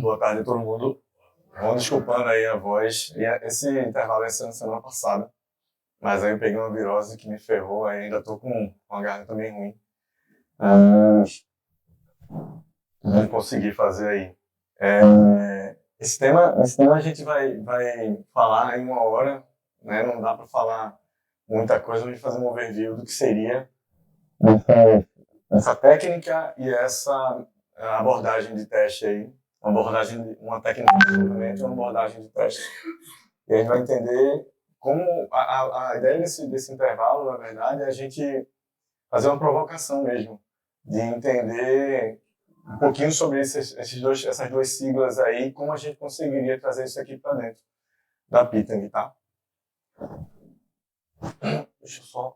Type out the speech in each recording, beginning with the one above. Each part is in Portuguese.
Boa tarde a todo mundo. Vão desculpando aí a voz. Esse intervalo ia ser na semana passada, mas aí eu peguei uma virose que me ferrou, aí ainda tô com a garganta bem ruim. Não consegui fazer aí. Esse tema a gente vai falar em 1 hora, né? Não dá para falar muita coisa, vamos fazer um overview do que seria essa técnica e essa abordagem de teste aí. Uma técnica de desenvolvimento e uma abordagem de teste. E a gente vai entender como a ideia desse intervalo, na verdade, é a gente fazer uma provocação mesmo, de entender um pouquinho sobre essas duas siglas aí, como a gente conseguiria trazer isso aqui para dentro da Pitang, tá? Deixa eu só...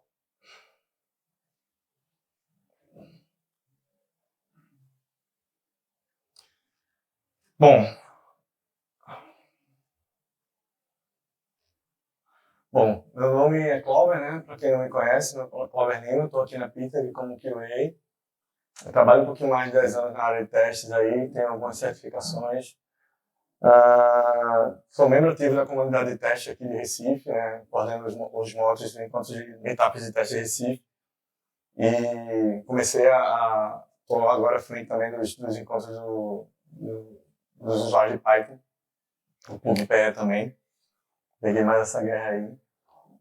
Bom, meu nome é Clover, né? Para quem não me conhece, meu nome é Clover Lima, estou aqui na Pitang como QA. Eu trabalho um pouquinho mais de 10 anos na área de testes aí, tenho algumas certificações. Sou membro ativo da comunidade de teste aqui de Recife, né? Coordeno os motos de encontros de meetups de teste de Recife. E comecei estou agora à frente também dos encontros dos usuários de Python, o PubPE também. Peguei mais essa guerra aí.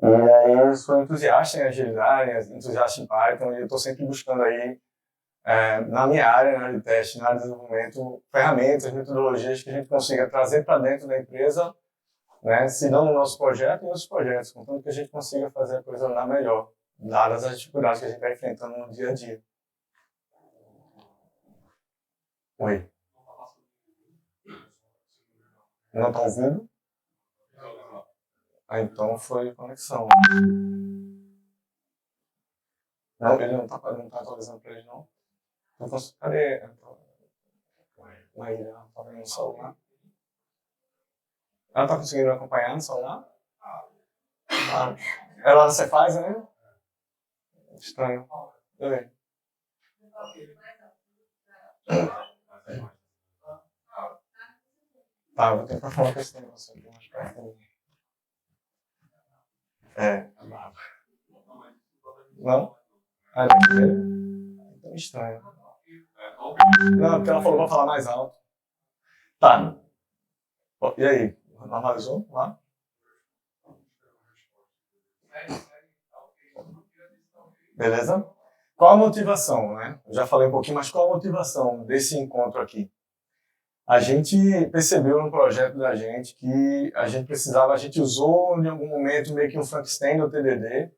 E aí eu sou entusiasta em agilidade, entusiasta em Python, e eu estou sempre buscando aí, na minha área, na área de teste, na área de desenvolvimento, ferramentas, metodologias que a gente consiga trazer para dentro da empresa, né, se não no nosso projeto e em outros projetos, contanto que a gente consiga fazer a coisa andar melhor, dadas as dificuldades que a gente está enfrentando no dia a dia. Oi. Não está ouvindo? Então foi conexão. Não, ele não tá atualizando para ele, não. Cadê? Maíra, ela tá vendo no celular? Ela tá conseguindo acompanhar no celular? Ela você faz, né? Estranho. Oi. Tá, vou tentar falar com esse negócio aqui mais perto de mim. Não? Ah, daqui dele? Então estranho. Não, porque ela falou pra falar mais alto. Tá. E aí? Normalizou lá? Beleza? Qual a motivação, né? Eu já falei um pouquinho, mas qual a motivação desse encontro aqui? A gente percebeu no projeto da gente que a gente usou em algum momento meio que um Frankenstein do TDD.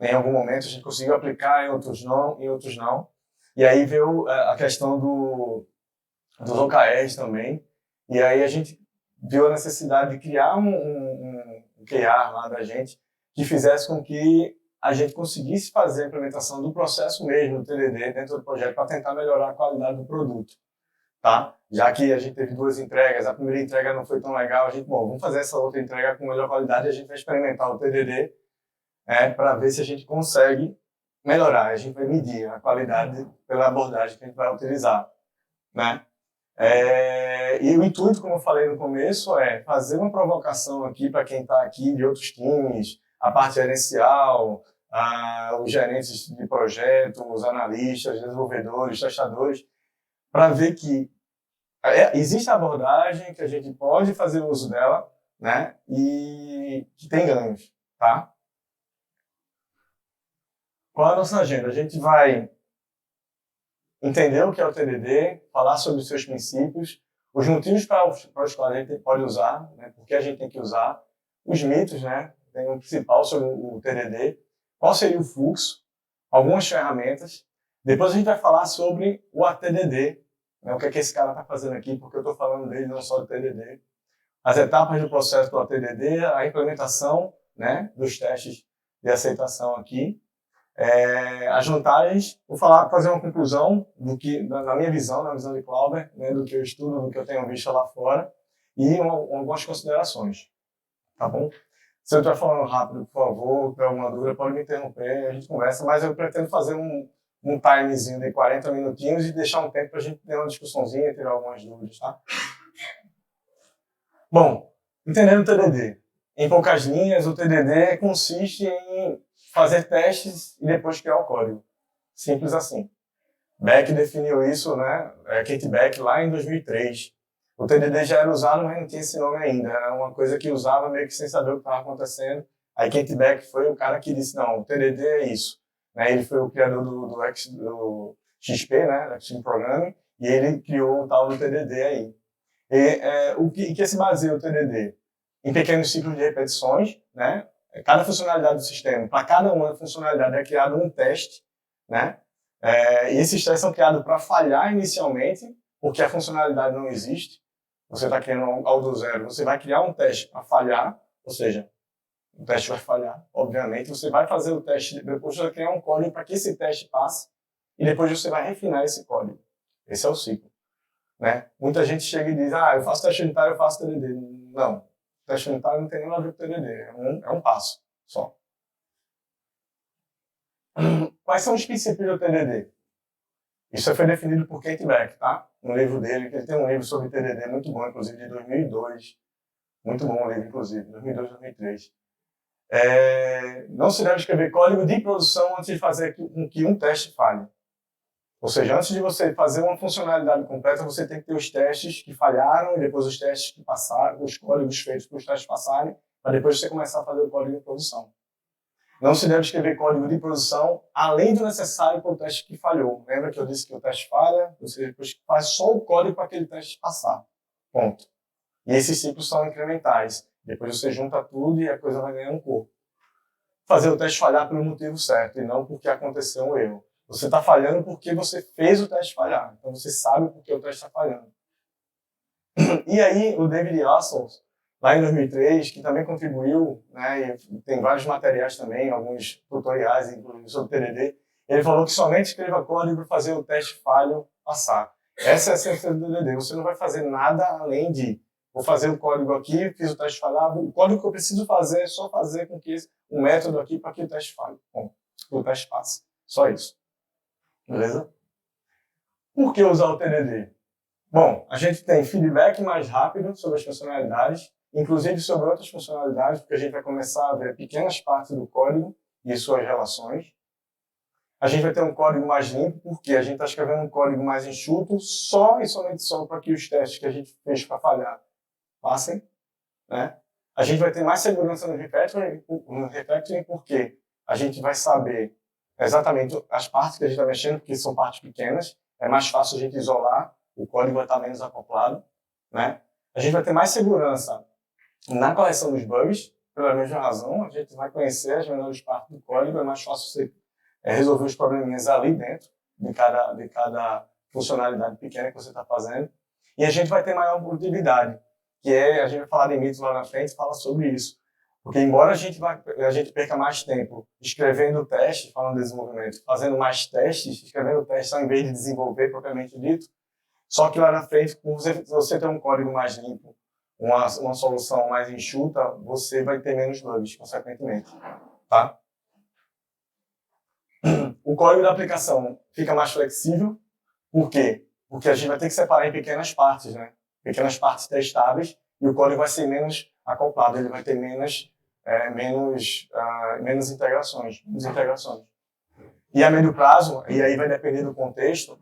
Em algum momento a gente conseguiu aplicar, em outros não. E aí veio a questão dos OKRs também. E aí a gente viu a necessidade de criar um QA lá da gente que fizesse com que a gente conseguisse fazer a implementação do processo mesmo do TDD dentro do projeto para tentar melhorar a qualidade do produto, tá? Já que a gente teve 2 entregas, a primeira entrega não foi tão legal, a gente, vamos fazer essa outra entrega com melhor qualidade e a gente vai experimentar o TDD para ver se a gente consegue melhorar. A gente vai medir a qualidade pela abordagem que a gente vai utilizar, né? E o intuito, como eu falei no começo, é fazer uma provocação aqui para quem está aqui de outros times, a parte gerencial, os gerentes de projeto, os analistas, desenvolvedores, testadores, para ver que existe a abordagem, que a gente pode fazer uso dela, né, e que tem ganhos, tá? Qual é a nossa agenda? A gente vai entender o que é o TDD, falar sobre os seus princípios, os motivos para os quais a gente pode usar, né, por que a gente tem que usar, os mitos, né, tem um principal sobre o TDD, qual seria o fluxo, algumas ferramentas. Depois a gente vai falar sobre o ATDD, né, o que é que esse cara está fazendo aqui, porque eu estou falando dele, não só do TDD. As etapas do processo do ATDD, a implementação, né, dos testes de aceitação aqui. As vantagens, fazer uma conclusão do que, na minha visão, na visão de Clover, né, do que eu estudo, do que eu tenho visto lá fora, e algumas considerações, tá bom? Se eu estiver falando rápido, por favor, tiver alguma dúvida, pode me interromper, a gente conversa, mas eu pretendo fazer um timezinho de 40 minutinhos e deixar um tempo para a gente ter uma discussãozinha e tirar algumas dúvidas, tá? Bom, entendendo o TDD. Em poucas linhas, o TDD consiste em fazer testes e depois criar o código. Simples assim. Beck definiu isso, né? Kate Beck, lá em 2003. O TDD já era usado, mas não tinha esse nome ainda. Era uma coisa que usava meio que sem saber o que estava acontecendo. Aí Kate Beck foi o cara que disse, não, o TDD é isso. Né? Ele foi o criador do XP, né? Extreme Programming, e ele criou o tal do TDD aí. O que se baseia o TDD? Em pequenos ciclos de repetições, né? Cada funcionalidade do sistema, para cada uma funcionalidade é criado um teste, né? E esses testes são criados para falhar inicialmente, porque a funcionalidade não existe. Você está criando algo do zero, você vai criar um teste para falhar, ou seja, o teste vai falhar, obviamente. Você vai fazer o teste, depois você vai criar um código para que esse teste passe, e depois você vai refinar esse código. Esse é o ciclo. Né? Muita gente chega e diz, eu faço teste unitário, eu faço TDD. Não, teste unitário não tem nada a ver com TDD, é um passo só. Quais são os princípios do TDD? Isso foi definido por Kate Beck, tá? No livro dele, que ele tem um livro sobre TDD muito bom, inclusive de 2002. Muito bom o livro, inclusive, 2002, 2003. Não se deve escrever código de produção antes de fazer com que um teste falhe. Ou seja, antes de você fazer uma funcionalidade completa, você tem que ter os testes que falharam e depois os testes que passaram, os códigos feitos para os testes passarem, para depois você começar a fazer o código de produção. Não se deve escrever código de produção além do necessário para o teste que falhou. Lembra que eu disse que o teste falha? Você depois faz só o código para aquele teste passar. Ponto. E esses ciclos são incrementais. Depois você junta tudo e a coisa vai ganhando corpo. Fazer o teste falhar pelo motivo certo e não porque aconteceu um erro. Você está falhando porque você fez o teste falhar. Então você sabe por que o teste está falhando. E aí o David Russell, lá em 2003, que também contribuiu, né, e tem vários materiais também, alguns tutoriais, inclusive sobre TDD, ele falou que somente escreva código para fazer o teste falho passar. Essa é a essência do TDD. Você não vai fazer nada além de vou fazer o código aqui, fiz o teste falhar, o código que eu preciso fazer é só fazer com que um método aqui para que o teste falhe. Bom, o teste passe. Só isso. Beleza? Por que usar o TDD? Bom, a gente tem feedback mais rápido sobre as funcionalidades, inclusive sobre outras funcionalidades, porque a gente vai começar a ver pequenas partes do código e suas relações. A gente vai ter um código mais limpo, porque a gente está escrevendo um código mais enxuto, só e somente só para que os testes que a gente fez para falhar passem. Né? A gente vai ter mais segurança no refactoring porque a gente vai saber exatamente as partes que a gente está mexendo, porque são partes pequenas, é mais fácil a gente isolar, o código vai estar menos acoplado. Né? A gente vai ter mais segurança na correção dos bugs, pela mesma razão, a gente vai conhecer as menores partes do código, é mais fácil você resolver os probleminhas ali dentro de cada funcionalidade pequena que você está fazendo. E a gente vai ter maior produtividade, que a gente vai falar de mitos lá na frente, fala sobre isso. Porque embora a gente perca mais tempo escrevendo testes, falando de desenvolvimento, fazendo mais testes, escrevendo testes ao invés de desenvolver propriamente dito, só que lá na frente, por você ter um código mais limpo, uma solução mais enxuta, você vai ter menos bugs, consequentemente. Tá? O código da aplicação fica mais flexível. Por quê? Porque a gente vai ter que separar em pequenas partes, né? Pequenas partes testáveis, e o código vai ser menos acoplado, ele vai ter menos integrações. E a médio prazo, e aí vai depender do contexto,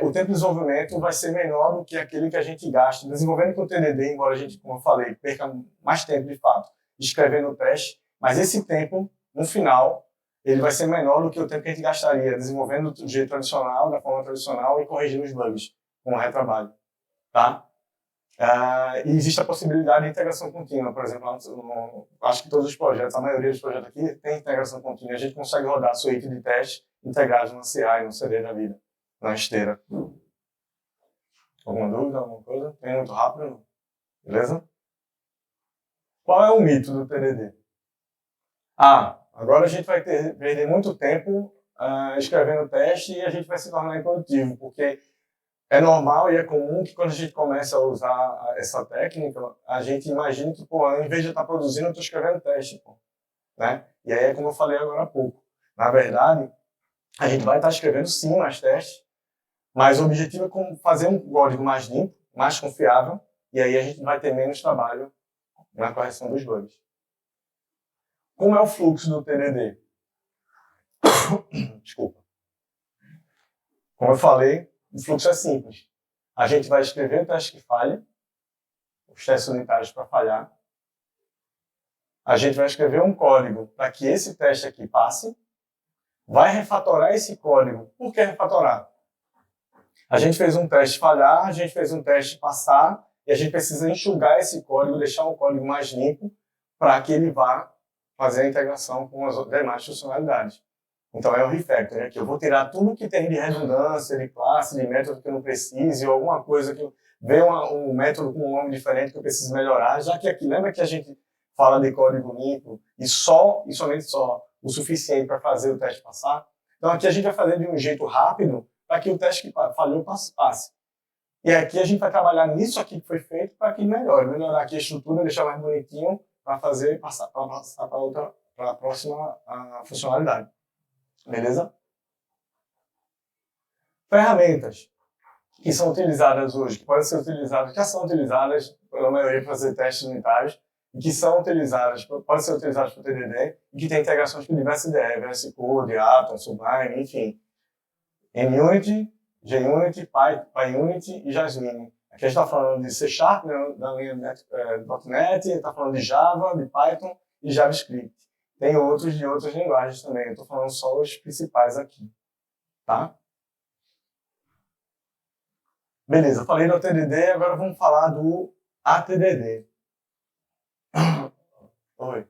o tempo de desenvolvimento vai ser menor do que aquele que a gente gasta desenvolvendo com o TDD, embora a gente, como eu falei, perca mais tempo de fato escrevendo o teste, mas esse tempo, no final, ele vai ser menor do que o tempo que a gente gastaria desenvolvendo do jeito tradicional, da forma tradicional e corrigindo os bugs com o retrabalho. Tá? E existe a possibilidade de integração contínua, por exemplo, acho que todos os projetos, a maioria dos projetos aqui tem integração contínua. A gente consegue rodar suíte de teste integrados no CI e no CD da vida, na esteira. Alguma dúvida, alguma coisa? Tem muito rápido? Beleza? Qual é o mito do TDD? Agora a gente vai perder muito tempo escrevendo teste e a gente vai se tornar improdutivo, porque é normal e é comum que quando a gente começa a usar essa técnica, a gente imagina que, em vez de estar produzindo, eu estou escrevendo teste, né? E aí é como eu falei agora há pouco. Na verdade, a gente vai estar escrevendo sim mais testes, mas o objetivo é fazer um código mais limpo, mais confiável, e aí a gente vai ter menos trabalho na correção dos bugs. Como é o fluxo do TDD? Desculpa. Como eu falei, o fluxo é simples. A gente vai escrever o teste que falha, os testes unitários para falhar. A gente vai escrever um código para que esse teste aqui passe. Vai refatorar esse código. Por que refatorar? A gente fez um teste falhar, a gente fez um teste passar, e a gente precisa enxugar esse código, deixar o código mais limpo, para que ele vá fazer a integração com as demais funcionalidades. Então é o refactor, né? Que eu vou tirar tudo que tem de redundância, de classe, de método que eu não precise, ou alguma coisa que vê um método com um nome diferente que eu preciso melhorar, já que aqui, lembra que a gente fala de código limpo e somente só o suficiente para fazer o teste passar? Então aqui a gente vai fazer de um jeito rápido para que o teste que falhou passe. E aqui a gente vai trabalhar nisso aqui que foi feito para que melhorar aqui a estrutura, deixar mais bonitinho para passar para a próxima funcionalidade. Beleza? Ferramentas que são utilizadas hoje, que podem ser utilizadas, já são utilizadas pela maioria para fazer testes unitários, e que são utilizadas, podem ser utilizadas para o TDD, e que tem integrações com diversas ideias, VS Code, Atom, Sublime, enfim. NUnity, JUnity, PyUnity e Jasmine. Aqui a gente está falando de C#, né, da linha .NET, está falando de Java, de Python e JavaScript. Tem outros de outras linguagens também, eu estou falando só os principais aqui. Tá? Beleza, falei do TDD, agora vamos falar do ATDD. Oi.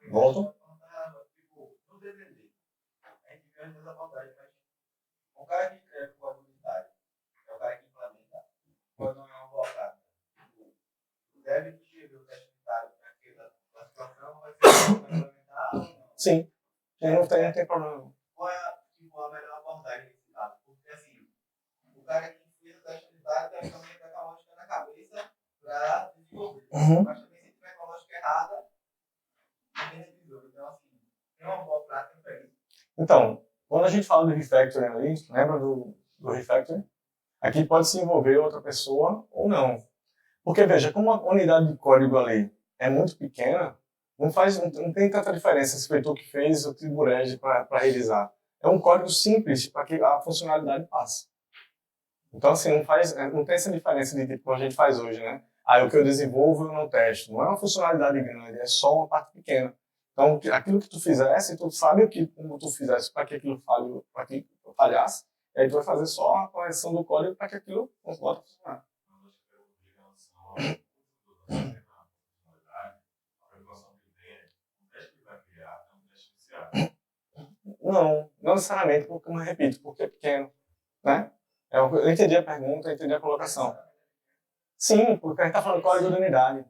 Volto? No DDD, a gente vê as abordagens, mas o cara que escreve com a comunidade é o cara que implementa, quando não é uma abordagem. O dev que escreveu o teste unitário para aquela situação vai ser implementar ou não? Sim, não tem problema. Qual é a melhor abordagem nesse caso? Porque assim, o cara que fez o teste unitário tem a ferramenta tecnológica na cabeça para desenvolver. Mas também se tiver com a lógica errada, não tem revisor. Então assim, tem uma boa prática para isso. Então, quando a gente fala do refactoring ali, lembra do refactoring? Aqui pode se envolver outra pessoa ou não. Porque, veja, como a unidade de código ali é muito pequena, não tem tanta diferença se foi tu que fez ou Tiburege para revisar. É um código simples para que a funcionalidade passe. Então, assim, não tem essa diferença de tipo como a gente faz hoje, né? O que eu desenvolvo eu não testo. Não é uma funcionalidade grande, é só uma parte pequena. Então, aquilo que tu fizesse, tu sabe como tu fizesse para que aquilo falhasse, e aí tu vai fazer só a correção do código para que aquilo volte a funcionar. Não necessariamente, porque, como eu repito, porque é pequeno, né? Eu entendi a pergunta, eu entendi a colocação. Sim, porque a gente está falando de código de unidade.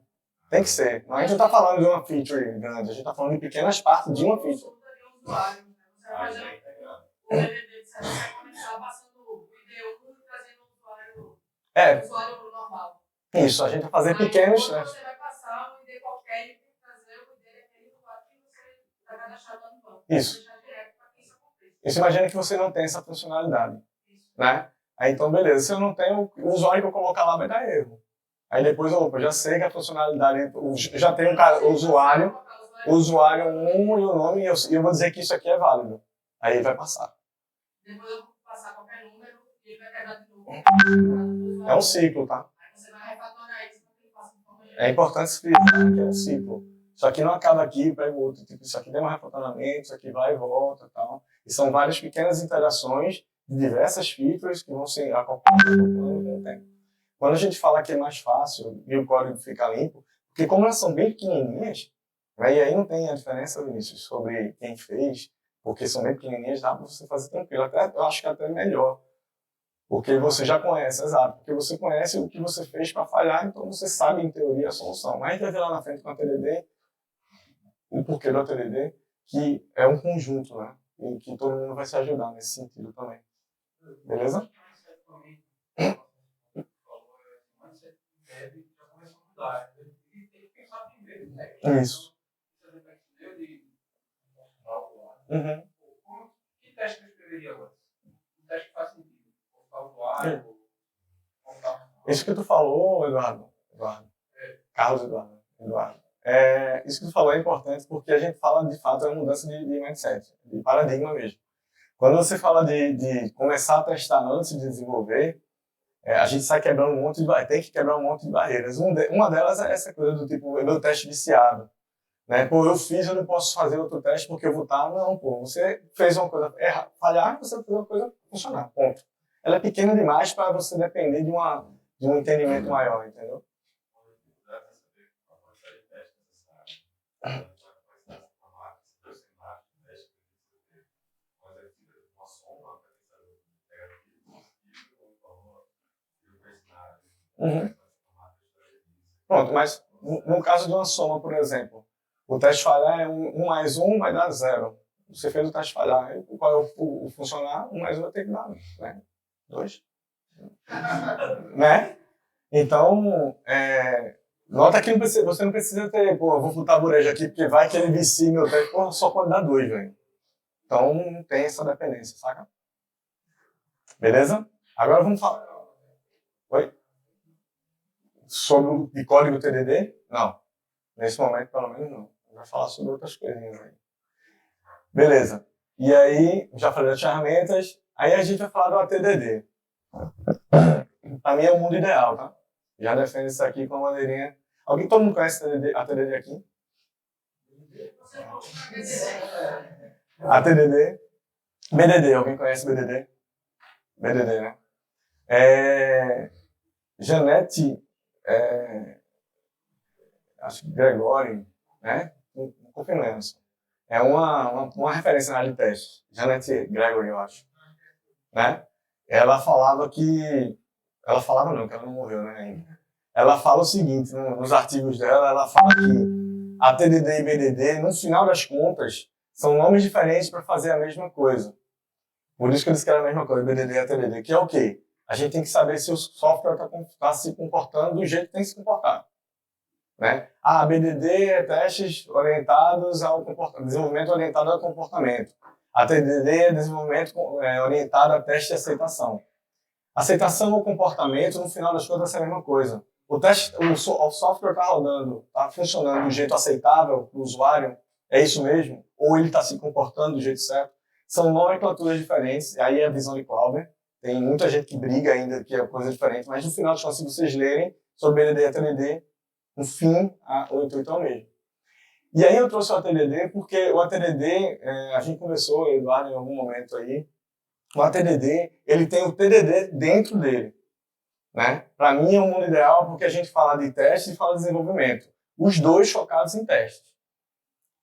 Tem que ser. Mas a gente não está falando de uma feature grande, a gente está falando de pequenas partes de uma feature. Você vai fazer o DVD, você vai começar passando o ID1 e trazendo o usuário normal. Isso, a gente vai fazer pequenos. Aí, você vai passar o ID qualquer e trazer o ID daquele usuário que você está cadastrado lá no banco. Isso. Deixar direto para que isso aconteça. Isso, imagina que você não tem essa funcionalidade. Né? Aí então, beleza, se eu não tenho, o usuário que eu colocar lá vai dar erro. Aí depois, eu já sei que a funcionalidade, já tem o usuário 1 e o nome, e eu vou dizer que isso aqui é válido. Aí ele vai passar. Depois eu vou passar qualquer número e ele vai quebrar de novo. É um ciclo, tá? Aí você vai refatorar isso para que ele faça de forma geral. É importante se frisar que é um ciclo. Isso aqui não acaba aqui, pega o outro. Tipo, isso aqui tem um refatoramento, isso aqui vai e volta e tal. E são várias pequenas interações de diversas features que vão se acoplando com o tempo. Quando a gente fala que é mais fácil e o código fica limpo, porque como elas são bem pequenininhas, né, e aí não tem a diferença, Vinícius, sobre quem fez, porque são bem pequenininhas, dá para você fazer tranquilo. Eu acho que até melhor. Porque você já conhece, exato. Porque você conhece o que você fez para falhar, então você sabe, em teoria, a solução. Mas a gente vai ver lá na frente com a TDD, o porquê do ATDD, que é um conjunto, né? E que todo mundo vai se ajudar nesse sentido também. Beleza? Isso. Uhum. Que teste eu escreveria agora? Um teste que faz sentido. Colocar o usuário, Isso que tu falou, Eduardo, Carlos Eduardo, isso que tu falou é importante porque a gente fala, de fato, uma mudança de mindset, de paradigma mesmo. Quando você fala de começar a testar antes de desenvolver, a gente sai quebrando um monte de barreiras, tem que quebrar um monte de barreiras. Uma delas é essa coisa do tipo, meu teste viciado. Né? Pô, eu fiz, eu não posso fazer outro teste porque eu vou estar... Não, pô, você fez uma coisa falhar, você fez uma coisa funcionar, ponto. Ela é pequena demais para você depender de um entendimento maior, entendeu? Uhum. Pronto, mas no caso de uma soma, por exemplo, o teste falhar é 1 mais 1 vai dar 0. Você fez o teste falhar. Qual é o funcionar? 1 mais 1 vai ter que dar, né? 2. Né? Então, nota que você não precisa ter, pô, eu vou botar burejo aqui porque vai que ele vicia meu teste, pô, só pode dar 2, velho. Então, não tem essa dependência, saca? Beleza? Agora vamos falar. Oi? Sobre o de código TDD? Não. Nesse momento, pelo menos, não. Vai falar sobre outras coisinhas aí. Beleza. E aí, já falei das ferramentas. Aí a gente vai falar do ATDD. Pra mim é o mundo ideal, tá? Já defendo isso aqui com a bandeirinha. Todo mundo conhece ATDD aqui? ATDD. BDD, alguém conhece BDD? BDD, né? Janete, acho que Gregori, né? Não confio nessa. É uma referência na área de teste. Janete Gregory, eu acho. Né? Ela falava que... Ela falava não, que ela não morreu, né, ainda. Ela fala o seguinte, nos artigos dela, ela fala que ATDD e BDD, no final das contas, são nomes diferentes para fazer a mesma coisa. Por isso que eu disse que era a mesma coisa, BDD e ATDD, que é o quê? A gente tem que saber se o software está se comportando do jeito que tem que se comportar. Né? BDD é testes orientados ao desenvolvimento orientado ao comportamento. ATDD é desenvolvimento orientado a teste de aceitação. Aceitação ou comportamento, no final das contas, é a mesma coisa. O software está rodando, está funcionando do jeito aceitável para o usuário, é isso mesmo? Ou ele está se comportando do jeito certo? São nomenclaturas diferentes, aí é a visão de Clauber. Tem muita gente que briga ainda que é coisa diferente, mas no final das contas, se vocês lerem sobre BDD e ATDD, no fim, o intuito é o mesmo. E aí eu trouxe o ATDD porque o ATDD, a gente conversou, Eduardo, em algum momento aí, o ATDD, ele tem o TDD dentro dele. Né? Para mim é um mundo ideal porque a gente fala de teste e fala de desenvolvimento. Os dois focados em testes.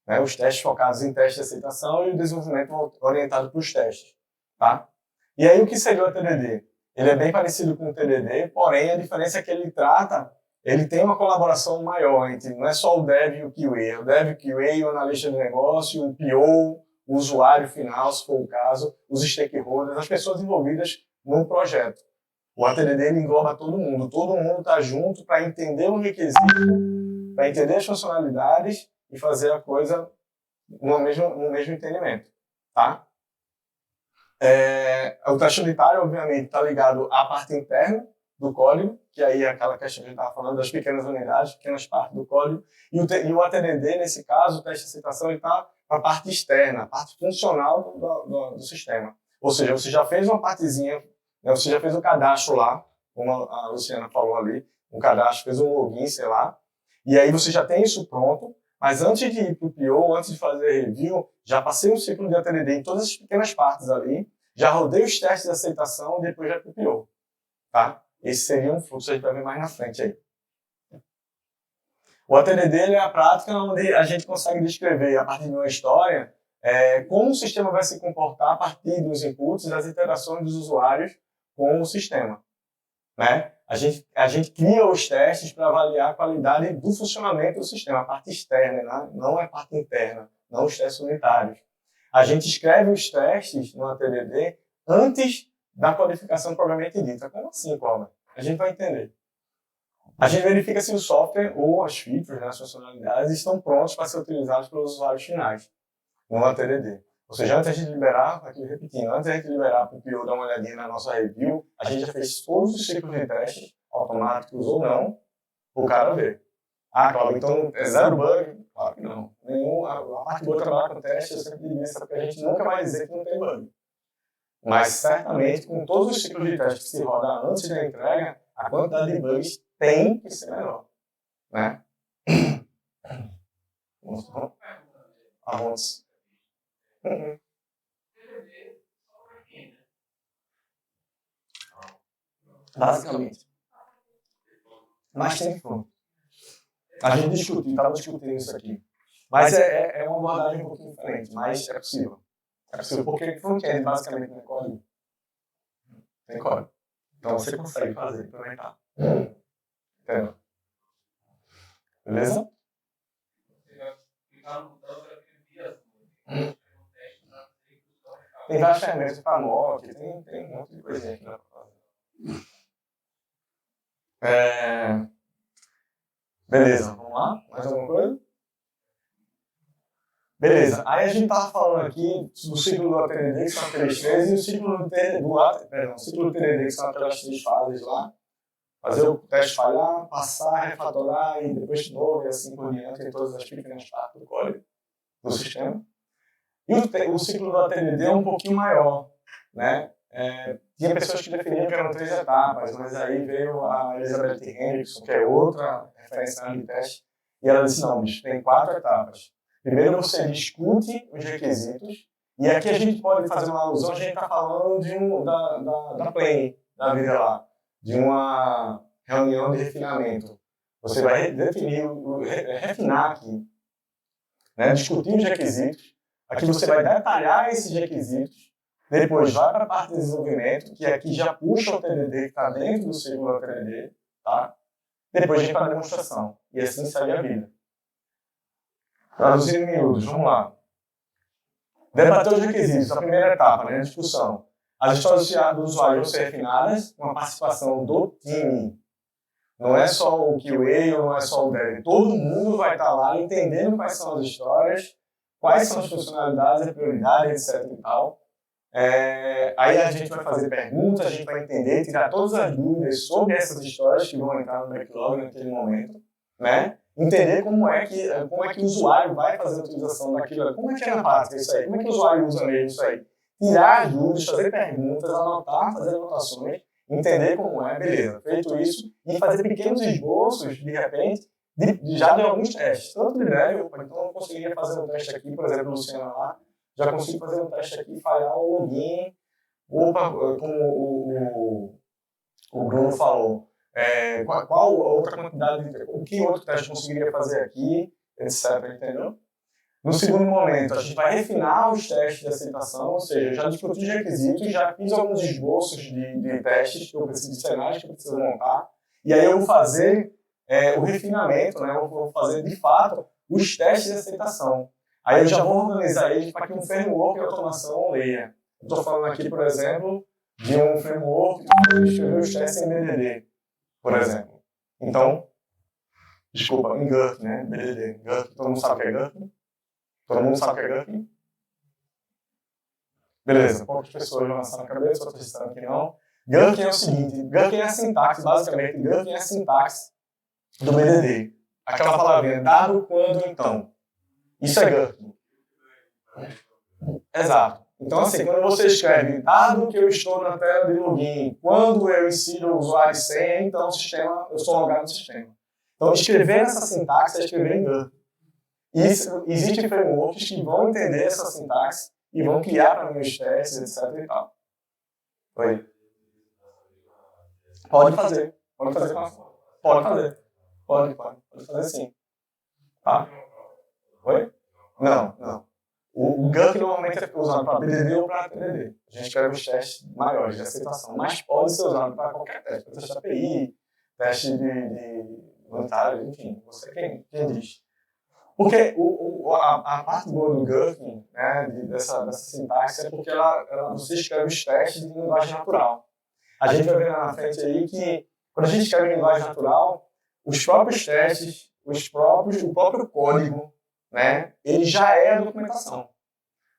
Né? Os testes focados em teste de aceitação e o desenvolvimento orientado para os testes. Tá? E aí o que seria o ATDD? Ele é bem parecido com o TDD, porém a diferença é que ele tem uma colaboração maior entre, não é só o Dev e o QA, o Dev, o QA, o analista de negócio, o PO, o usuário final, se for o caso, os stakeholders, as pessoas envolvidas no projeto. O ATDD ele engloba todo mundo está junto para entender o requisito, para entender as funcionalidades e fazer a coisa no mesmo entendimento. Tá? O teste unitário, obviamente, está ligado à parte interna do código, que aí é aquela questão que a gente estava falando das pequenas unidades, pequenas partes do código, e o ATDD, nesse caso, o teste de aceitação, ele está para a parte externa, a parte funcional do sistema. Ou seja, você já fez uma partezinha, né, você já fez um cadastro lá, como a Luciana falou ali, um cadastro, fez um login, sei lá, e aí você já tem isso pronto, mas antes de ir para o PO, antes de fazer review, já passei um ciclo de ATDD em todas as pequenas partes ali, já rodei os testes de aceitação e depois já para o PO. Tá? Esse seria um fluxo, a gente vai ver mais na frente aí. O ATDD é a prática onde a gente consegue descrever, a partir de uma história, como o sistema vai se comportar a partir dos inputs e das interações dos usuários com o sistema. Né? A gente cria os testes para avaliar a qualidade do funcionamento do sistema, a parte externa, né? Não a parte interna, não os testes unitários. A gente escreve os testes no ATDD antes da codificação propriamente dita. Como assim, Cláudio? A gente vai entender. A gente verifica se o software ou as features, né, as funcionalidades, estão prontos para ser utilizados pelos usuários finais no ATDD. Ou seja, antes de liberar, aqui repetindo, antes de liberar para o PO dar uma olhadinha na nossa review, a gente já fez todos os ciclos de teste automáticos ou não, o cara vê. Ah, Cláudio, então é zero bug? Claro que não. A parte boa de trabalhar com teste, eu sempre digo isso, porque a gente nunca vai dizer que não tem bug. Mas certamente, com todos os ciclos de teste que se rodar antes da entrega, a quantidade de bugs tem que ser menor. Né? Avanço. Basicamente. Mas tem fundo. A gente estava discutindo isso aqui. Mas é uma abordagem um pouquinho diferente, mas é possível. É possível, porque front-end basicamente não é código. Tem código. Então você consegue fazer, implementar. Entendeu? Beleza? Tem várias ferramentas para mock, tem um monte de coisinha que dá para fazer. Beleza, vamos lá? Mais alguma coisa? Beleza, aí a gente estava falando aqui do ciclo do ATD, que são aqueles três, e o ciclo do TDD, que são aquelas três fases lá. Fazer o teste falhar, passar, refatorar e depois de novo, e assim por diante, em todas as pequenas partes do código do sistema. E o ciclo do ATD é um pouquinho maior, né? Tinha pessoas que definiam que eram 3 etapas, mas aí veio a Elizabeth Henrickson, que é outra referência na área de teste, e ela disse, não, bicho, tem 4 etapas. Primeiro você discute os requisitos, e aqui a gente pode fazer uma alusão, a gente está falando da plane, da vida lá, de uma reunião de refinamento. Você vai definir, refinar aqui, né, discutir os requisitos, aqui você vai detalhar esses requisitos, depois vai para a parte de desenvolvimento, que aqui já puxa o TDD que está dentro do ciclo do TDD, tá? Depois a gente vai para a demonstração, e assim segue a vida. Traduzindo em miúdos, vamos lá. Debater os requisitos, a primeira etapa, né, a discussão. As histórias do usuário vão ser refinadas com a participação do time. Não é só o QA ou não é só o dev. Todo mundo vai estar lá entendendo quais são as histórias, quais são as funcionalidades, a prioridade, etc. e tal. Aí a gente vai fazer perguntas, a gente vai entender, tirar todas as dúvidas sobre essas histórias que vão entrar no backlog naquele momento, né? Entender como é que o usuário vai fazer a utilização daquilo, como é que é na prática isso aí, como é que o usuário usa mesmo isso aí. Tirar as dúvidas, fazer perguntas, anotar, fazer anotações, entender como é, beleza. Feito isso, e fazer pequenos esboços, de repente, já de alguns testes. Tanto de dev, então eu conseguiria fazer um teste aqui, por exemplo, Luciana lá, já consigo fazer um teste aqui e falhar o login, ou como o Bruno falou. Qual outra quantidade, o que outro teste conseguiria fazer aqui, etc. Entendeu? No segundo momento, a gente vai refinar os testes de aceitação, ou seja, eu já discuti os requisitos, já fiz alguns esboços de testes que eu preciso, de cenários que eu preciso montar, e aí eu vou fazer o refinamento, né? Eu vou fazer de fato os testes de aceitação. Aí eu já vou organizar eles para que um framework de automação leia. Eu estou falando aqui, por exemplo, de um framework que escreveu os testes em BDD, por exemplo. Então, desculpa, em Gherkin, né? BDD. Gherkin, todo mundo sabe o que é Gherkin? Todo mundo sabe o que é Gherkin? Beleza, poucas pessoas vão lançar na cabeça, outras disseram que não. Gherkin é o seguinte, Gherkin é a sintaxe, basicamente, Gherkin é a sintaxe do BDD. Aquela palavrinha, dado, quando, então. Isso é Gherkin. Exato. Então, assim, quando você escreve, dado que eu estou na tela de login, quando eu insiro o usuário e senha, então o sistema, eu sou logado no sistema. Então, escrever essa sintaxe é escrever em Gherkin. Existem frameworks que vão entender essa sintaxe e vão criar para mim os testes, etc. e tal. Oi? Pode fazer. Pode fazer. Pode fazer. Pode fazer sim. Tá? Oi? Não. O Gherkin normalmente é usado para BDD ou para TDD. A gente escreve os testes maiores de aceitação, mas pode ser usado para qualquer teste. Para teste de API, teste de voluntário, enfim, você quem diz. Porque a parte boa do Gherkin, né, dessa sintaxe, é porque você escreve os testes em linguagem natural. A gente vai ver lá na frente aí que, quando a gente escreve em linguagem natural, os próprios testes, o próprio código, né, ele já é a documentação.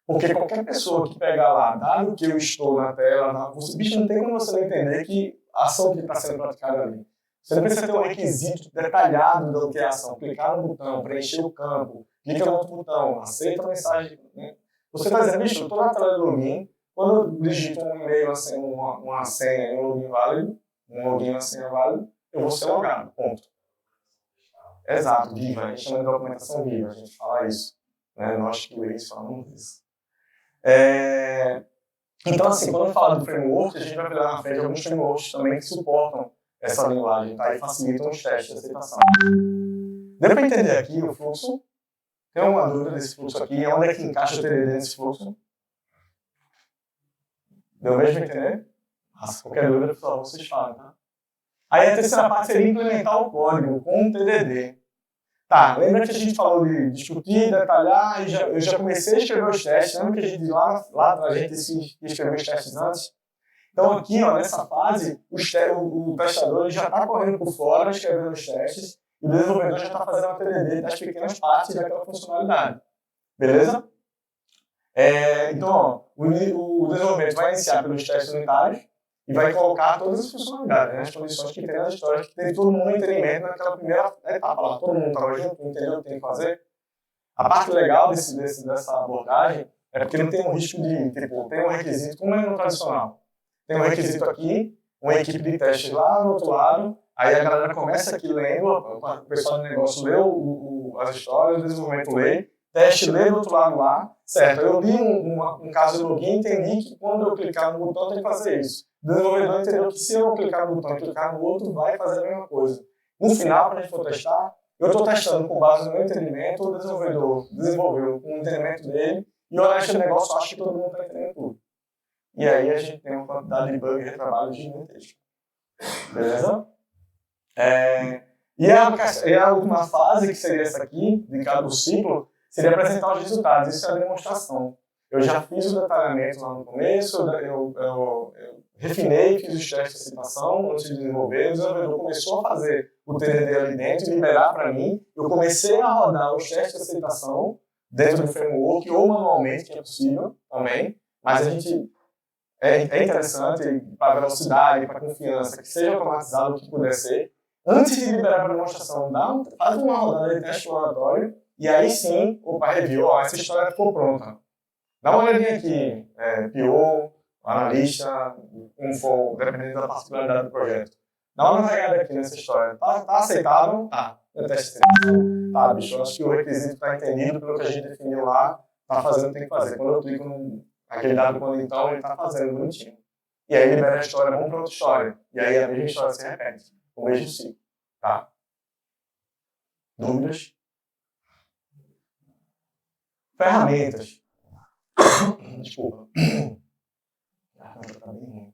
Porque qualquer pessoa que pegar lá, dado que eu estou na tela, o bicho não tem como você não entender que a ação que está sendo praticada ali. Você não precisa ter um requisito detalhado da alteração. Clicar no botão, preencher o campo, clica no outro botão, aceita a mensagem. Né? Você está dizendo, bicho, eu estou na tela de login, quando eu digito um e-mail, uma senha, um login válido, um login, uma senha válida, eu vou ser logado, ponto. Exato, viva, a gente chama de documentação viva, a gente fala isso. Né? Nós que eles falam disso. Então, assim, quando eu falo do framework, a gente vai ver lá na frente alguns frameworks também que suportam essa linguagem, tá? E facilitam os testes de aceitação. Deu para entender aqui o fluxo? Tem uma dúvida desse fluxo aqui? Onde é que encaixa o TDD nesse fluxo? Deu mesmo para entender? Nossa, qualquer dúvida, por favor, vocês falam, tá? Aí a terceira parte seria implementar o código com o TDD. Tá, lembra que a gente falou de discutir, detalhar, e eu já comecei a escrever os testes, lembra que a gente lá a gente escreveu os testes antes? Então aqui, ó, nessa fase, o testador já está correndo por fora, escrevendo os testes, e o desenvolvedor já está fazendo a TDD das pequenas partes daquela funcionalidade. Beleza? Então, ó, o desenvolvimento vai iniciar pelos testes unitários e vai colocar todas as funcionalidades, né, as condições que tem nas histórias, que tem todo mundo entendimento naquela primeira etapa lá. Todo mundo estava junto, entendeu o que tem que fazer. A parte legal dessa abordagem é porque não tem um risco de, tipo, tem um requisito, como é no tradicional. Tem um requisito aqui, uma equipe de testes lá no outro lado, aí a galera começa aqui lendo, o pessoal do negócio lê as histórias, o desenvolvimento lê, teste lê do outro lado lá, certo? Eu li um caso de login e entendi que quando eu clicar no botão tem que fazer isso. O desenvolvedor entendeu que se eu clicar no botão e clicar no outro, vai fazer a mesma coisa. No final, quando a gente for testar, eu estou testando com base no meu entendimento, o desenvolvedor desenvolveu com o entendimento dele, e eu acho que o negócio acha que todo mundo está entendendo tudo. E aí a gente tem uma quantidade de bug e retrabalho gigantesca. Beleza? E a última fase, que seria essa aqui, de cada ciclo, seria apresentar os resultados. Isso é a demonstração. Eu já fiz o detalhamento lá no começo, eu refinei, fiz os testes de aceitação antes de desenvolver, o desenvolvedor começou a fazer o TDD ali dentro e liberar para mim. Eu comecei a rodar os testes de aceitação dentro do framework ou manualmente, que é possível também, mas a gente... É interessante para velocidade, para confiança, que seja automatizado o que puder ser. Antes de liberar para demonstração, faz uma rodada de teste exploratório e aí sim, review, ó, essa história ficou pronta. Dá uma olhadinha aqui, PO, analista, como for, dependendo da particularidade do projeto. Dá uma navegada aqui nessa história. Tá aceitável? Tá. Eu teste tá, bicho, eu acho que o requisito está entendido pelo que a gente definiu lá, tá fazendo o que tem que fazer. Quando eu clico aquele dado quando então, ele está fazendo bonitinho. E aí libera a história, vamos para outra história. E aí a mesma história se repete, o mesmo ciclo. Tá? Dúvidas? Ferramentas. Desculpa. Tá bem ruim.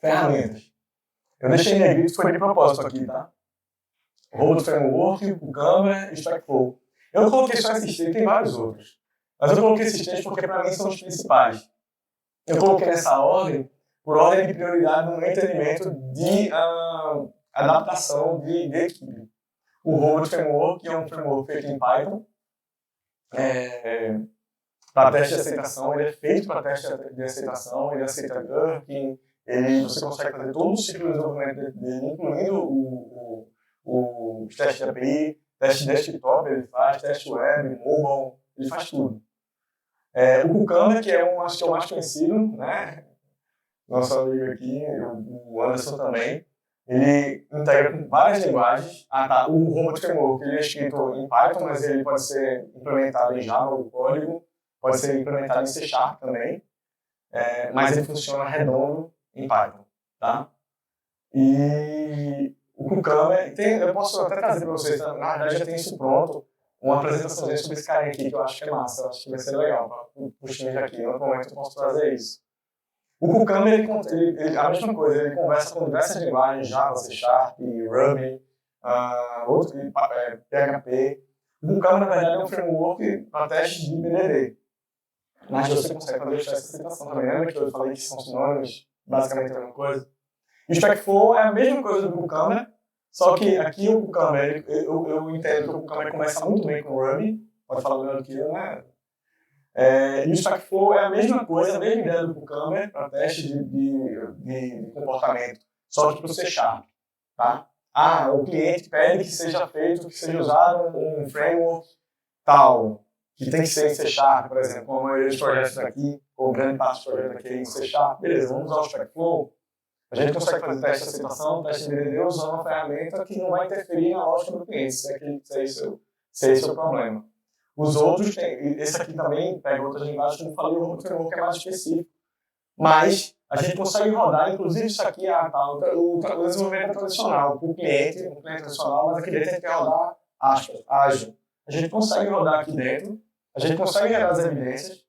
Ferramentas. Eu deixei em negrito, foi de propósito aqui, tá? Road Framework, o Canva e o Stackflow. Eu não coloquei só esses três, tem vários outros. Mas eu coloquei esses três porque para mim são os principais. Eu coloquei nessa ordem, por ordem de prioridade no meu entendimento de adaptação de equipe. O Road Framework é um framework feito em Python. Para teste de aceitação, ele é feito para teste de aceitação, ele aceita Gherkin, você consegue fazer todo o ciclo de desenvolvimento dele, incluindo os testes de API, teste desktop ele faz, teste web, mobile, ele faz tudo. O Cucumber, que acho que é o mais conhecido, né? Nosso amigo aqui, o Anderson também, ele integra com várias linguagens. O Robot Framework ele é escrito em Python, mas ele pode ser implementado em Java, o código, pode ser implementado em C# também, mas ele funciona redondo em Python, tá? E o Cucumber, eu posso até trazer para vocês, na verdade já tem isso pronto, uma apresentação sobre esse carinha aqui que eu acho que é massa, eu acho que vai ser legal para os times aqui, em outro momento eu posso trazer isso. O Cucumber, ele, a mesma coisa, ele conversa com diversas linguagens, Java, C#, Ruby, PHP. O Cucumber, na verdade, é um framework para teste de BDD. Mas você consegue fazer os testes de aceitação também. Lembra que eu falei que são sinônimos, basicamente a mesma coisa? E o Stackflow é a mesma coisa do Cucumber, só que aqui o Cucumber, eu entendo que o Cucumber começa muito bem com o Ruby, pode falar melhor do que eu, né? E o Stack Flow é a mesma coisa, a mesma ideia do Cucumber para teste de comportamento, só que para o C#, tá? O cliente pede que seja feito, que seja usado um framework tal, que tem que ser em C#, por exemplo, como a maioria dos projetos aqui, ou grande parte dos projetos aqui em C#, beleza, vamos usar o Stack Flow. A gente consegue fazer teste de aceitação, teste de DDD usando uma ferramenta que não vai interferir na lógica do cliente, se esse é o problema. Os outros, esse aqui também pega outras linguagens, como eu falei, o outro framework é mais específico. Mas a gente consegue rodar, inclusive isso aqui é o desenvolvimento tradicional, para o cliente, um cliente tradicional, mas aqui dentro a gente quer rodar ágil. A gente consegue rodar aqui dentro, a gente consegue gerar as evidências,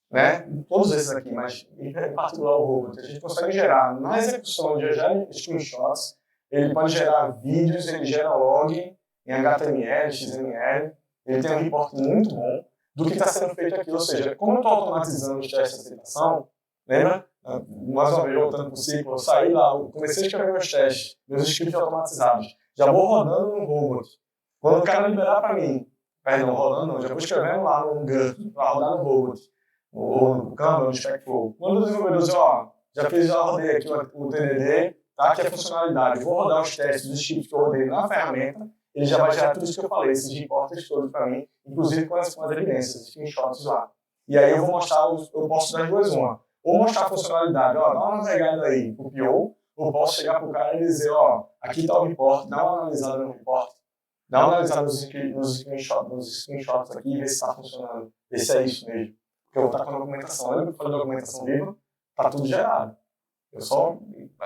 né? Todos esses aqui, mas em particular o robot, a gente consegue gerar na execução, ele gera screenshots, ele pode gerar vídeos, ele gera log em HTML, XML, ele tem um report muito bom do que está sendo feito aqui, ou seja, como eu estou automatizando os testes de aceitação, lembra? Mais uma vez, voltando para o ciclo, eu saí lá, eu comecei a escrever meus testes, meus scripts automatizados, já vou rodando no robot. Quando o cara liberar para mim, rodando não, já vou escrevendo lá no GUT, para rodar no robot, ou no Canva, no Stack Flow. Quando o desenvolvedor diz, já rodei aqui o TDD, tá aqui a funcionalidade, vou rodar os testes dos scripts que eu rodei na ferramenta, ele já vai gerar tudo isso que eu falei, esses reportes todos para mim, inclusive com as evidências, os screenshots lá. E aí eu vou mostrar, eu posso dar duas uma. Ou mostrar a funcionalidade, dá uma navegada aí pro PO, ou posso chegar pro cara e dizer, aqui está o report, dá uma analisada no report, dá uma analisada nos screenshots aqui e ver se está funcionando, ver se é isso mesmo. Porque eu vou estar com a documentação, lembra que eu falei da documentação viva? Está tudo gerado. Eu só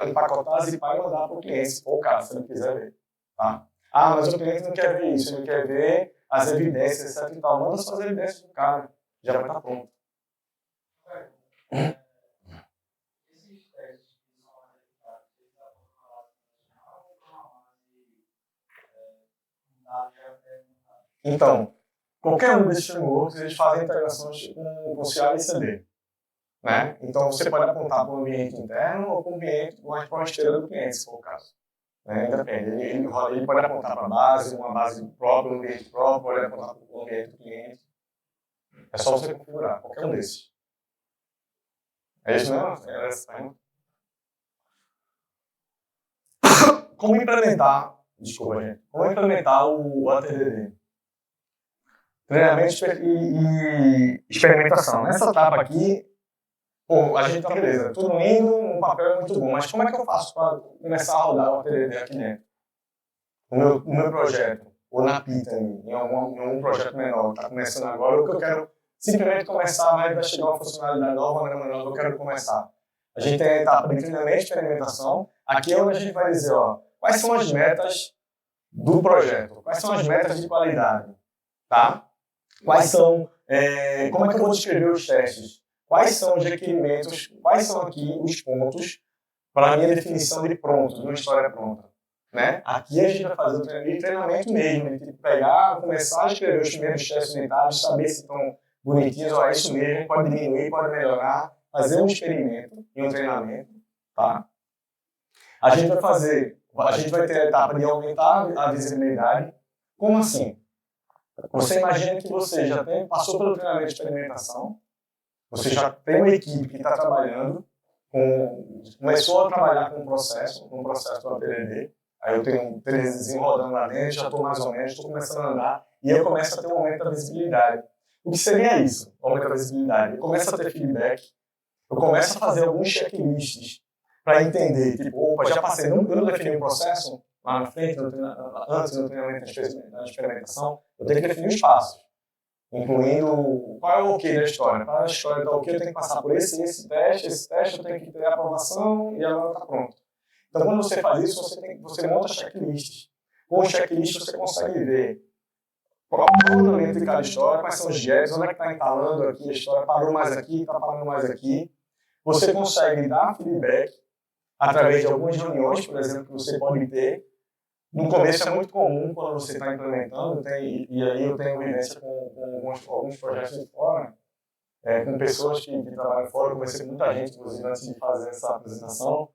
empacotar, zipar e mandar para o cliente, se for o caso, se ele quiser ver. Tá? Mas o cliente não quer ver isso, ele quer ver as evidências, etc e tal. Manda só as evidências do cara, já vai estar pronto. Esses testes que são realizados, eles então, qualquer um desses frameworks, eles fazem integrações com CI e CD. Né? Então, você pode apontar para um ambiente interno ou para um ambiente mais para uma esteira do cliente, se for o caso. Depende. Ele pode apontar para a base, uma base própria, um ambiente próprio, pode apontar para o ambiente do cliente. É só você configurar, qualquer um desses. É isso mesmo? Como implementar, como implementar o ATDD? Treinamento e experimentação. Nessa etapa aqui, a gente tá beleza, tudo lindo, um papel é muito bom, mas como é que eu faço para começar a rodar o ATDD aqui dentro? No meu projeto, ou na Pita, em algum projeto menor, que está começando agora, ou que eu quero simplesmente começar, vai chegar uma funcionalidade nova, uma nova, eu quero começar. A gente tem a etapa de treinamento e experimentação, aqui é onde a gente vai dizer, quais são as metas do projeto, quais são as metas de qualidade, tá? Quais são, como é que eu vou descrever os testes? Quais são os requerimentos, quais são aqui os pontos para a minha definição de pronto, de uma história pronta. Né? Aqui a gente vai fazer o treinamento mesmo, de começar a escrever os primeiros testes unitários, saber se estão bonitinhos, é isso mesmo, pode diminuir, pode melhorar, fazer um experimento e um treinamento. Tá? A gente vai ter a etapa de aumentar a visibilidade. Como assim? Você imagina que você já passou pelo treinamento de experimentação, você já tem uma equipe que está trabalhando, começou a trabalhar com um processo do ATDD, aí eu tenho um TDDzinho rodando lá dentro, já estou mais ou menos, estou começando a andar, e eu começo a ter um aumento da visibilidade. O que seria isso, o aumento da visibilidade? Eu começo a ter feedback, eu começo a fazer alguns checklists para entender, tipo, já passei, eu não defini o processo lá na frente, antes do treinamento da experimentação, eu tenho que definir os passos. Incluindo qual é o ok da história. Para a história está ok, eu tenho que passar por esse teste eu tenho que ter a aprovação e agora está pronto. Então, quando você faz isso, você monta checklists. Com o checklist, você consegue ver qual é o andamento de cada história, quais são os gaps, onde é que está entalando aqui a história, parou mais aqui, está parando mais aqui. Você consegue dar feedback através de algumas reuniões, por exemplo, que você pode ter. No começo é muito comum quando você está implementando, e aí eu tenho vivência com alguns projetos de fora, com pessoas que trabalham fora, eu conversei com muita gente, inclusive, antes de fazer essa apresentação,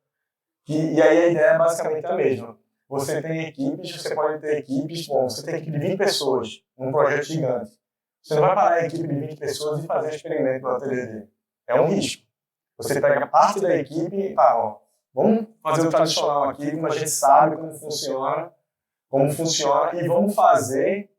e aí a ideia é basicamente a mesma. Você tem equipes, você pode ter equipes, você tem equipe de 20 pessoas num projeto gigante. Você não vai parar a equipe de 20 pessoas e fazer um experimento no TDD. É um risco. Você pega parte da equipe e tá, ó, vamos fazer o tradicional aqui, como a gente sabe como funciona e vamos fazer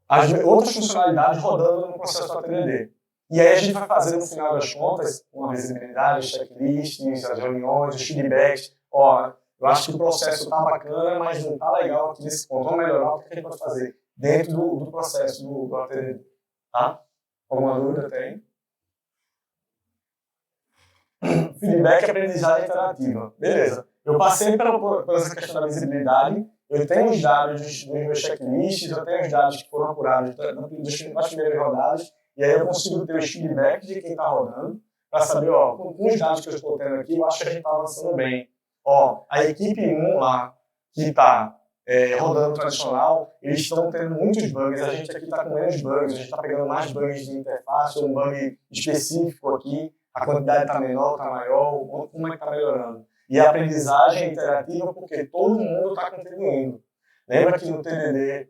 as outras funcionalidades rodando no processo do TDD. E aí a gente vai fazer, no final das contas, uma visibilidade, checklists, as reuniões, os feedbacks. Ó, eu acho que o processo está bacana, mas não está legal aqui nesse ponto. Vamos melhorar, o que a gente pode fazer dentro do processo do ATD. Tá? Alguma dúvida tem? Feedback e aprendizagem interativa. Beleza. Eu passei por essa questão da visibilidade, eu tenho os dados dos meus checklists, eu tenho os dados que foram apurados das primeiras rodadas, e aí eu consigo ter os feedbacks de quem está rodando, para saber, ó, com os dados que eu estou tendo aqui, eu acho que a gente está avançando bem. Ó, a equipe 1 lá, que está rodando tradicional, eles estão tendo muitos bugs, a gente aqui está com menos bugs, a gente está pegando mais bugs de interface, um bug específico aqui, a quantidade está menor, está maior, como é que está melhorando. E a aprendizagem interativa, porque todo mundo está contribuindo. Lembra que no TDD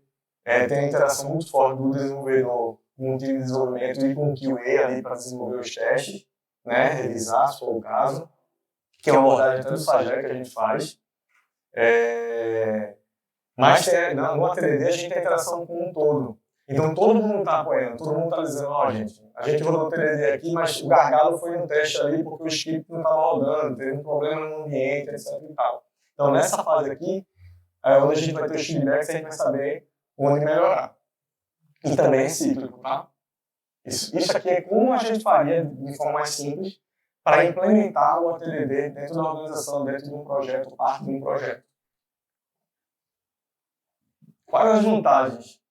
tem a interação muito forte do desenvolvedor com o time de desenvolvimento e com o QA ali para desenvolver os testes, né? Revisar, se for o caso, que é uma abordagem até do Sagé que a gente faz. Mas no TDD a gente tem a interação com um todo. Então todo mundo está apoiando, todo mundo está dizendo, ó, gente, a gente rodou o TDD aqui, mas o gargalo foi no teste ali porque o script não estava rodando, teve um problema no ambiente, etc e tal. Então nessa fase aqui, onde a gente vai ter os feedbacks, a gente vai saber onde melhorar. E também é cíclico, tá? Isso aqui é como a gente faria de forma mais simples para implementar o ATDD dentro da organização, dentro de um projeto, parte de um projeto. Quais as vantagens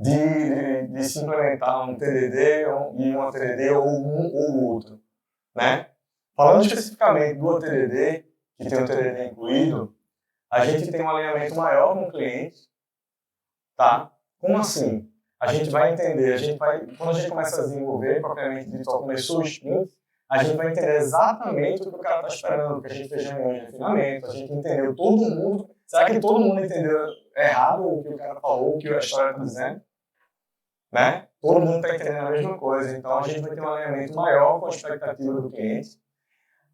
de se implementar um TDD e um ATDD ou um ou outro, né? Falando especificamente do ATDD, que tem o TDD incluído, a gente tem um alinhamento maior com o cliente, tá? Como assim? A gente vai entender, quando a gente começa a desenvolver, propriamente dito, começou o sprint, a gente vai entender exatamente o que o cara está esperando, que a gente fez reuniões de refinamento, a gente entendeu todo mundo. Será que todo mundo entendeu errado o que o cara falou, o que a história está dizendo? Né? Todo mundo está entendendo a mesma coisa, então a gente vai ter um alinhamento maior com a expectativa do cliente,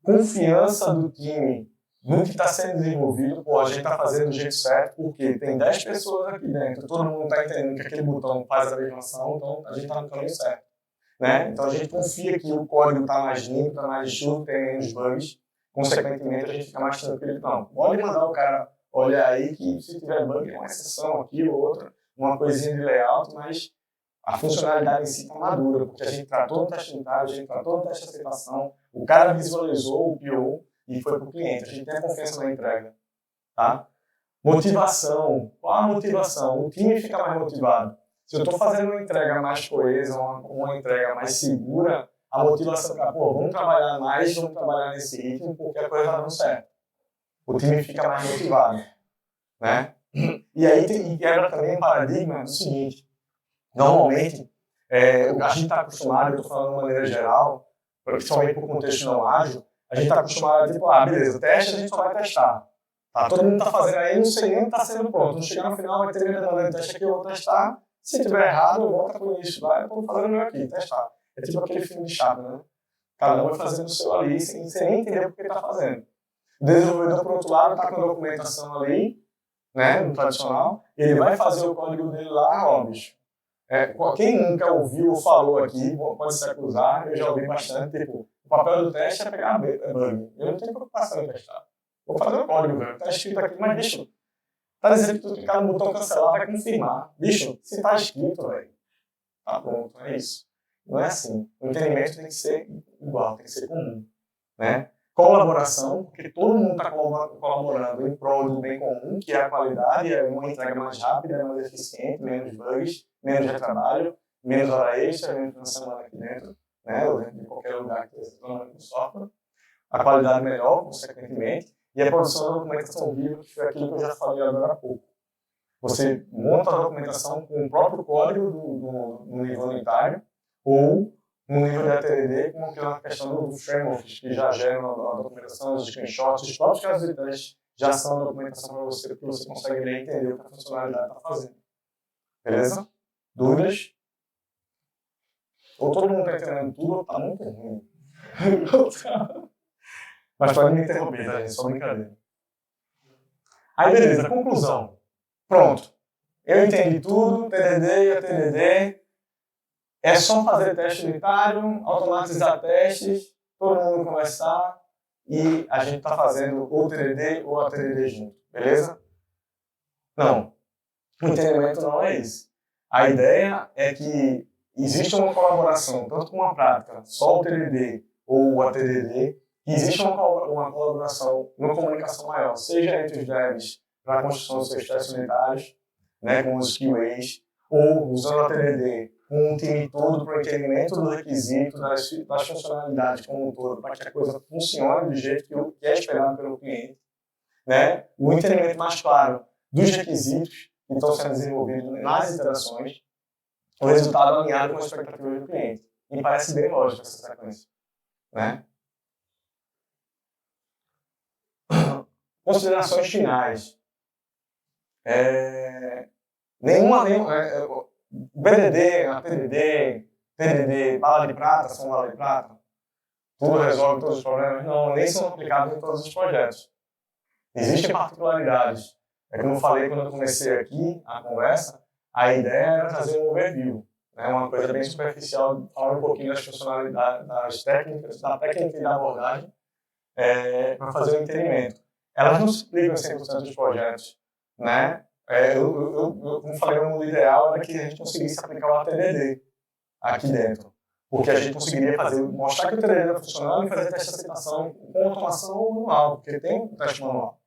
confiança do time no que está sendo desenvolvido, pô, a gente está fazendo do jeito certo, porque tem 10 pessoas aqui dentro, todo mundo está entendendo que aquele botão faz a mesma ação, então a gente está no caminho certo. Né? Então a gente confia que o código está mais limpo, está mais enxuto, tem menos bugs, consequentemente a gente fica mais tranquilo. Não, pode mandar o cara olhar aí que se tiver bug é uma exceção aqui ou outra, uma coisinha de layout, mas a funcionalidade em si está madura, porque a gente tratou no teste unitário, a gente tratou no teste de aceitação, o cara visualizou o PO e foi para o cliente. A gente tem a confiança na entrega. Tá? Motivação. Qual a motivação? O time fica mais motivado. Se eu estou fazendo uma entrega mais coesa, uma entrega mais segura, a motivação é, pô, vamos trabalhar mais, vamos trabalhar nesse ritmo, porque a coisa está dando certo. O time fica mais motivado. Né? E aí quebra também o paradigma do seguinte. Normalmente, a gente está acostumado, eu estou falando de uma maneira geral, principalmente por contexto não ágil, a gente está acostumado a tipo, beleza, teste a gente só vai testar. Tá? Todo mundo está fazendo aí, não sei nem o que está sendo pronto. Não chegar no final, vai ter minha demanda de teste aqui, eu vou testar. Se tiver errado, eu volto com isso. Vai, eu estou fazendo o meu aqui, testar. É tipo aquele filme de Chaplin, né? Cada um vai fazendo o seu ali, sem nem entender o que ele está fazendo. O desenvolvedor, por outro lado, está com a documentação ali, né, no tradicional, e ele vai fazer o código dele lá, ó, bicho. Quem nunca ouviu ou falou aqui, pode se acusar, eu já ouvi bastante, tipo, o papel do teste é pegar bug. Eu não tenho preocupação em testar. Vou fazer o código, velho. Tá escrito aqui, mas, bicho, tá dizendo que tu clicar no botão cancelar vai confirmar. Bicho, se tá escrito, velho, tá pronto, é isso. Não é assim. O entendimento tem que ser igual, tem que ser comum, né? Colaboração, porque todo mundo está colaborando em prol do bem comum, que é a qualidade, é uma entrega mais rápida, mais eficiente, menos bugs, menos retrabalho, menos hora extra, menos na semana aqui dentro, né? Ou dentro de qualquer lugar que esteja trabalhando com software. A qualidade melhor, consequentemente, e a produção da documentação viva, que foi aquilo que eu já falei agora há pouco. Você monta a documentação com o próprio código do nível unitário, ou no nível de ATD, com aquela questão dos frameworks que já geram a documentação, os screenshots, os próprios casos de teste já são a documentação para você, porque você consegue ler e entender o que a funcionalidade está fazendo. Beleza? Dúvidas? Ou todo mundo está entendendo tudo, ou está muito ruim. Mas pode me interromper, tá, gente? Só brincadeira. Aí, beleza, conclusão. Pronto. Eu entendi tudo, TDD e ATDD. É só fazer teste unitário, automatizar testes, todo mundo conversar e a gente está fazendo ou TDD ou ATDD junto, beleza? Não. O entendimento não é isso. A ideia é que existe uma colaboração, tanto com a prática, só o TDD ou o ATDD, que existe uma colaboração, uma comunicação maior, seja entre os devs para a construção dos seus testes unitários, né, com os QAs, ou usando a TDD com um time todo para o entendimento do requisito, das funcionalidades como um todo, para que a coisa funcione do jeito que é esperado pelo cliente. Né? O entendimento mais claro dos requisitos que estão sendo desenvolvidos nas iterações, o resultado alinhado com as expectativas do cliente. E parece bem lógico essa sequência. Né? Considerações finais. BDD, ATDD, TDD, bala de prata, são bala de prata, tudo resolve todos os problemas? Não, nem são aplicados em todos os projetos. Existem particularidades. É como eu falei quando eu comecei aqui a conversa, a ideia era trazer um overview, né, uma coisa bem superficial, falar um pouquinho das funcionalidades, das técnicas, da técnica e da abordagem, para fazer o entendimento. Elas não se aplicam em 100% dos projetos, né? Como falei, o mundo ideal era que a gente conseguisse aplicar o ATDD aqui dentro, porque a gente conseguiria mostrar que o TDD está funcionando e fazer teste de aceitação com automação manual, porque tem um teste manual,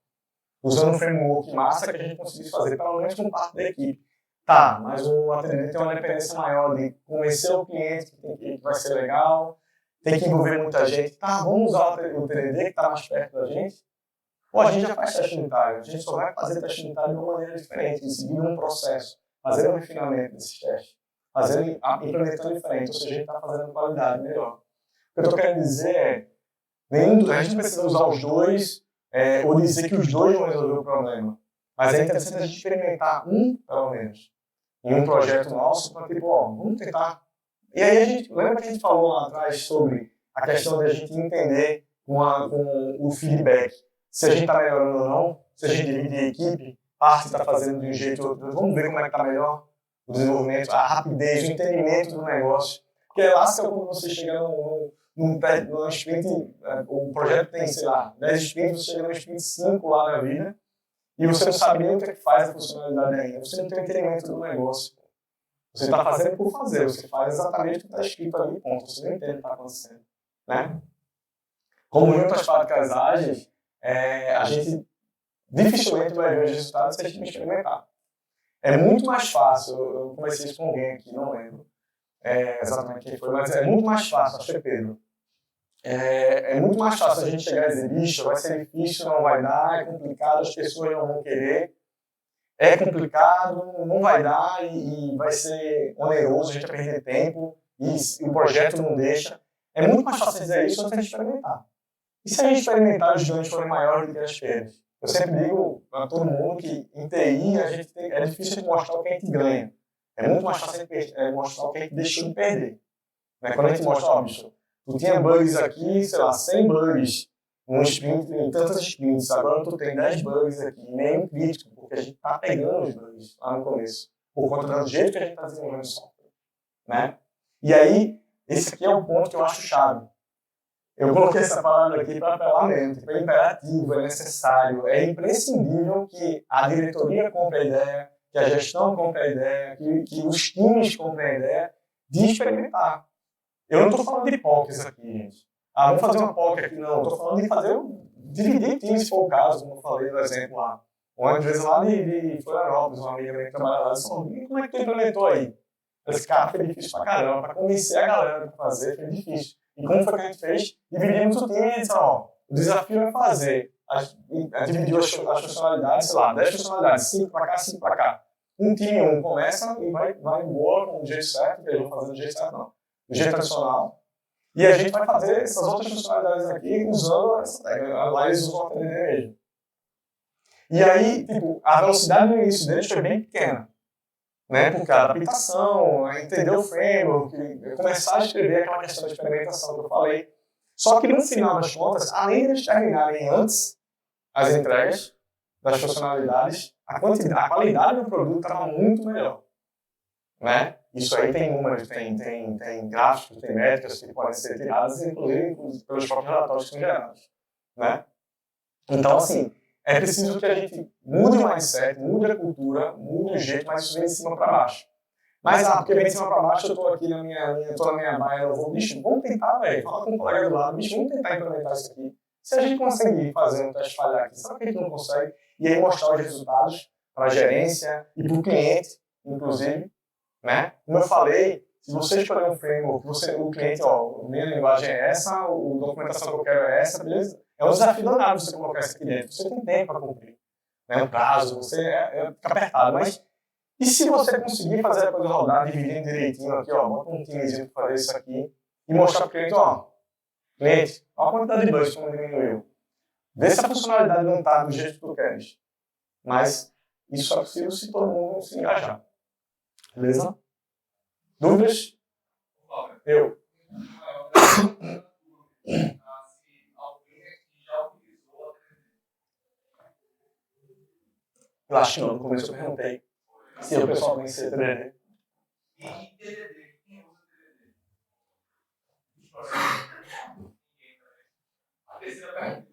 usando um framework massa que a gente conseguisse fazer pelo menos com parte da equipe. Tá, mas o ATDD tem uma dependência maior de convencer o cliente que vai ser legal, tem que envolver muita gente. Tá, vamos usar o TDD que está mais perto da gente. Pô, a gente já faz teste unitário, a gente só vai fazer teste unitário de uma maneira diferente, seguindo um processo, fazendo um refinamento desses testes, implementando diferente, ou seja, a gente está fazendo qualidade melhor. O que eu estou querendo dizer é, a gente precisa usar os dois, ou dizer que os dois vão resolver o problema, mas é interessante a gente experimentar pelo menos, em um projeto nosso, para tipo, vamos tentar. E aí a gente, lembra que a gente falou lá atrás sobre a questão de a gente entender com o feedback, se a gente está melhorando ou não, se a gente divide a equipe, parte está fazendo de um jeito ou outro, vamos ver como é que está melhor o desenvolvimento, a rapidez, o entendimento do negócio. Porque é lá quando você chega num sprint, o projeto tem, sei lá, 10 sprints, você chega no sprint 5 lá na vida, e você não sabe nem o que faz a funcionalidade ainda, você não tem o entendimento do negócio. Você está fazendo por fazer, você faz exatamente o que está escrito ali, ponto, você não entende o que está acontecendo. Né? Como em outras práticas ágeis, a gente dificilmente vai ver os resultados se a gente experimentar. É muito mais fácil, eu conversei isso com alguém aqui, não lembro exatamente quem foi, mas é muito mais fácil, acho que é Pedro. É muito mais fácil a gente chegar e dizer, bicho, vai ser difícil, não vai dar, é complicado, as pessoas não vão querer, é complicado, não vai dar e vai ser oneroso, a gente vai perder tempo e o projeto não deixa. É muito mais fácil dizer isso antes de experimentar. E se a gente experimentar, os ganhos forem maiores do que as perdas? Eu sempre digo para todo mundo que em TI é difícil de mostrar o que a gente ganha. É muito mais fácil mostrar o que a gente deixou de perder. Quando a gente mostra, bicho, tu tinha bugs aqui, sei lá, 100 bugs num sprint, em tantas sprints, agora tu tem 10 bugs aqui, nenhum crítico, porque a gente está pegando os bugs lá no começo, por conta do jeito que a gente está desenvolvendo o software. Né? E aí, esse aqui é o ponto que eu acho chave. Eu coloquei essa palavra aqui para apelar mesmo, é imperativo, é necessário, é imprescindível que a diretoria compre a ideia, que a gestão compre a ideia, que os times comprem a ideia de experimentar. Eu não estou falando de POCs aqui, gente. Vamos fazer uma POC aqui, não. Estou falando de dividir times, se for o caso, como eu falei no exemplo lá. Uma vez lá de Florianópolis, uma amiga minha que trabalha lá, disse, como é que tu implementou aí? Esse cara foi difícil pra caramba, para convencer a galera para fazer, foi difícil. E como foi que a gente fez? Dividimos o time e disse, o desafio é fazer. Dividiu as funcionalidades, sei lá, 10 funcionalidades, 5 para cá, 5 para cá. Um time começa e vai embora com o jeito certo, porque eles vão fazer do jeito certo, não. Do jeito tradicional. E a gente vai fazer essas outras funcionalidades aqui usando essa técnica. Lá eles usam a TDD mesmo. E aí, tipo, a velocidade no início deles foi bem pequena. né? Porque a adaptação, entender o framework, começar a escrever aquela questão de experimentação que eu falei. Só que no final das contas, além de eles terminarem antes as entregas das funcionalidades, a qualidade do produto estava muito melhor, né? Isso aí tem números, tem gráficos, tem métricas que podem ser tiradas, inclusive pelos próprios relatórios que são gerados, né? Então, assim, é preciso que a gente mude o mindset, mude a cultura, mude o jeito, mas isso vem de cima para baixo. Mas, porque vem de cima para baixo, eu estou aqui na minha baia, eu vou, bicho, vamos tentar, velho, fala com o colega do lado, bicho, vamos tentar implementar isso aqui. Se a gente conseguir fazer um teste falhar aqui, sabe o que a gente não consegue? E aí mostrar os resultados para a gerência e para o cliente, inclusive, né? Como eu falei, se você escolher um framework, o cliente, ó, minha linguagem é essa, a documentação que eu quero é essa, beleza? É um desafio danado você colocar isso aqui dentro. Você tem tempo para cumprir, né? Um prazo, você fica apertado, mas e se você conseguir fazer a coisa rodar, dividindo direitinho aqui, ó, bota um timezinho para fazer isso aqui e mostrar para o cliente, ó, cliente, olha a quantidade de bugs que não diminuiu. Vê se a funcionalidade não está do jeito que tu queres. Mas isso só é possível se todo mundo se engajar. Beleza? Dúvidas? Eu. Eu acho que não, no começo eu perguntei se o pessoal conhecia TDD. E TDD, quem usa TDD? A terceira pergunta.